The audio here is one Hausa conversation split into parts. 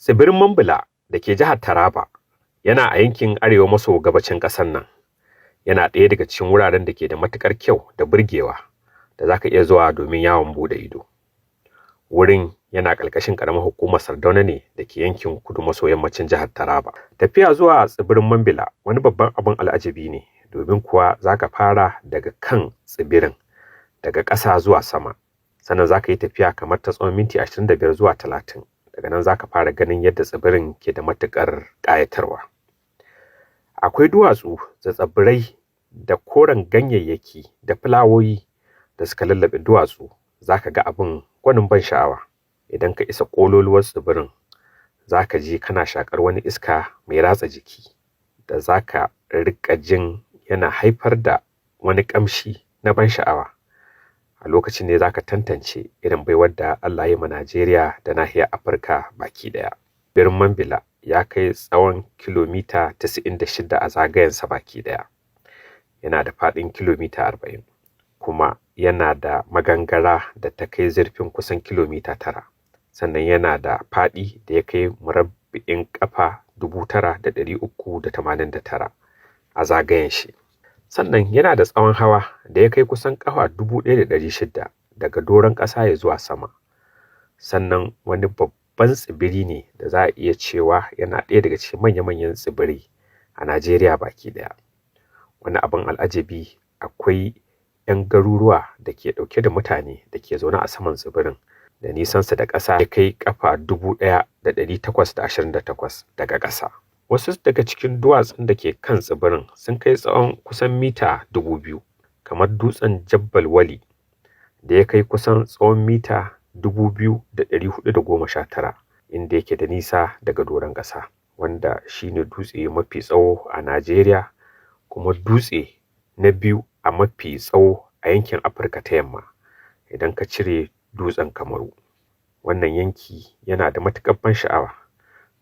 Tsibirin Mambila da ke jihar Taraba yana a yankin arewa maso gabacin ƙasar nan. Yana ɗaya daga cikin wuraren da ke da matuƙar kyau da burgewa da za ka iya zuwa domin yawon buɗe ido. Wurin yana ƙarƙashin ƙaramar hukumar Sardauna ne da ke yankin kudu maso yammacin jihar Taraba. Tafiya zuwa tsibirin Mambila wani babban abin al'ajabi ne, domin kuwa za ka fara daga kan tsibirin daga ƙasa zuwa sama. Sannan za ka yi tafiya kamar ta tsawon minti 25 zuwa 30. Daga nan za ka fara ganin yadda tsibirin ke da matuƙar ƙayatarwa. Akwai duwatsu da tsibirai da koren ganyayyaki da fulawoyi da suka lallaɓe duwatsu. Za ka ga abin gwanin ban sha'awa. Idan ka isa ƙololuwar tsibirin, za ka ji kana shaƙar wani iska mai ratsa jiki da za ka riƙa jin yana haifar da wani ƙamshi na ban sha'awa. A lokacin ne za ka tantance irin baiwar da Allah ya yi ma Najeriya da nahiyar Afirka baki ɗaya. Tsibirin Mambila ya kai tsawon kilomita 96 a zagayensa baki ɗaya. Yana da faɗin kilomita 40, kuma yana da magangara da ta kai zurfin kusan kilomita 9. Sannan yana da faɗi da ya kai murabba'in ƙafa 9,389 a zagayen shi. Sannan yana da tsawon hawa da ya kai kusan ƙafa 1,600 daga doron ƙasa ya zuwa sama. Sannan wani babban tsibiri ne da za a iya cewa yana ɗaya daga cikin manya-manyan tsibiri a Najeriya baki ɗaya. Wani abin al'ajabi, akwai 'yan garuruwa da ke ɗauke da mutane da ke zaune a saman tsibirin da nisansa da ƙasa ya kai ƙafa 1,828 daga ƙasa. Wasu daga cikin duwatsun da ke kan tsibirin sun kai tsawon kusan mita 2,000, kamar dutsen Jabbal Wali da ya kai kusan tsawon mita 2,419, inda yake da nisa daga doron ƙasa, wanda shine dutse mafi tsawo a Najeriya, kuma dutse na biyu a mafi tsawo a yankin Afirka ta Yamma idan ka cire dutsen Kamaru. Wannan yanki yana da matuƙar ban sha'awa,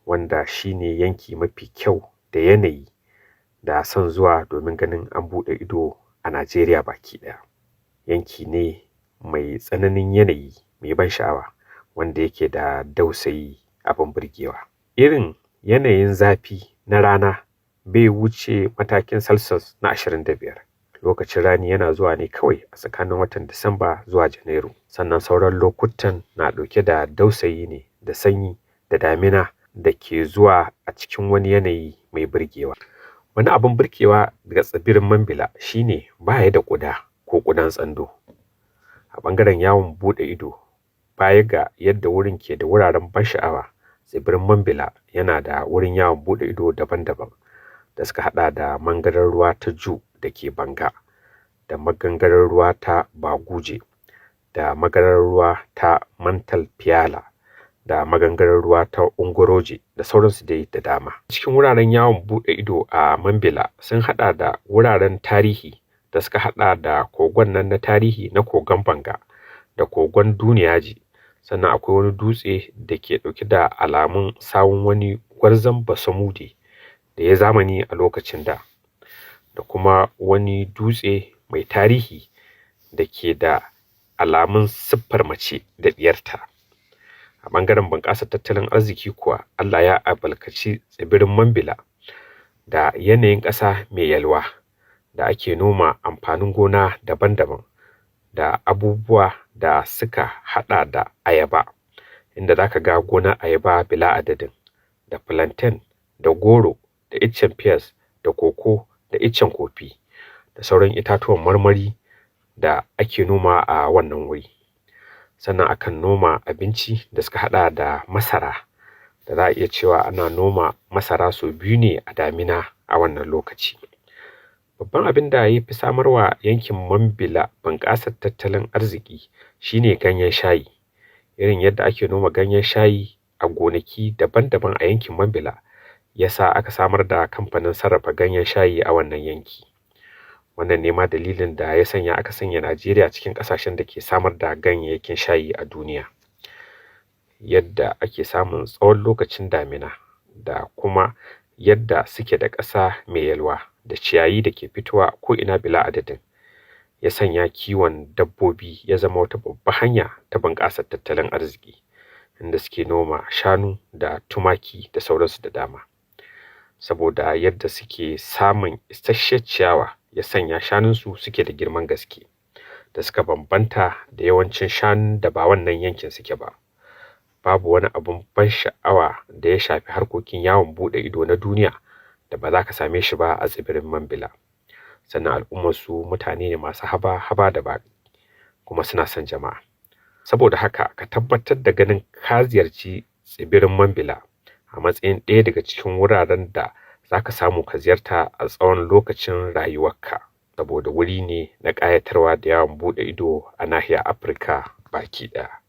wanda shine yanki mafi kyau da yanayi da son zuwa domin ganin an buɗe ido a Najeriya baki ɗaya. Yanki ne mai tsananin yanayi mai ban sha'awa, wanda yake da dausayi abin burgewa. Irin yanayin zafi na rana bai wuce matakin Celsius na 25. Lokacin rani yana zuwa ne kawai a tsakanin watan Disamba zuwa Janairu. Sannan sauran lokutan na ɗauke da dausayi ne da sanyi da damina da ke zuwa a cikin wani yanayi mai burgewa. Wani abin burgewa daga tsibirin Mambila shine baya da ƙuda ko ƙudan tsando. A ɓangaren yawon buɗe ido, baya ga yadda wurin ke da wuraren ban sha'awa, tsibirin Mambila yana da wurin yawon buɗe ido daban-daban da suka haɗa da mangarar ruwa ta Ju da ke Banga, da magangarar ruwa ta Baguje, da magarar ruwa ta Mantal Piala, da magangarar ruwa ta Ungoroje, da sauransu dai da dama. Cikin wuraren yawon buɗe ido a Mambila sun haɗa da wuraren tarihi da suka haɗa da kogon nan na tarihi na kogon Banga da kogon Duniyaji. Sannan akwai wani dutse da ke ɗauke da alamun sawun wani gwarzon Basamude da ya zamani a lokacin da kuma wani dutse mai tarihi da ke da alamun siffar mace da ɗiyarta. A ɓangaren bunƙasar tattalin arziki kuwa, Allah ya albarkaci tsibirin Mambila da yanayin ƙasa mai yalwa da ake noma amfanin gona daban-daban da abubuwa da suka haɗa da ayaba, inda za ka ga gonar ayaba bila adadin, da plantain, da goro, da iccen pears, da koko, da iccen kofi, da sauran itatuwan marmari da ake noma a wannan wuri. Sannan akan noma abinci da suka haɗa da masara, da za a iya cewa ana noma masara sau biyu ne a damina a wannan lokaci. Babban abin da ya fi samarwa yankin Mambila bunƙasar tattalin arziki shine ganyen shayi. Irin yadda ake noma ganyen shayi a gonaki daban-daban a yankin Mambila ya sa aka samar da kamfanin sarrafa ganyen shayi a wannan yanki. Wannan ne ma dalilin da ya sanya aka sanya Najeriya cikin ƙasashen da ke samar da ganyayyakin shayi a duniya. Yadda ake samun tsawon lokacin damina da kuma yadda suke da ƙasa mai yalwa da ciyayi da ke fitowa ko'ina bila adadin, ya sanya kiwon dabbobi ya zama wata babbar hanya ta bunƙasar tattalin arziki. inda suke noma shanu da tumaki da sauransu da dama. Saboda yadda suke samun isasshen ciyawa ya sanya shanunsu suke da girman gaske, da suka bambanta da yawancin shanun da ba wannan yankin suke ba. Babu wani abun ban sha'awa da ya shafi harkokin yawon buɗe ido na duniya da ba za ka same shi ba a tsibirin Mambila. Sannan al'ummarsu mutane ne masu haba da baƙi, kuma suna son jama'a. Saboda haka ka tabbatar da ganin ka ziyarci tsibirin Mambila a matsayin ɗaya daga cikin wuraren da za ka samu ka ziyarta a tsawon lokacin rayuwarka, saboda wuri ne na ƙayatarwa da yawon buɗe ido a nahiyar Afirka baki ɗaya.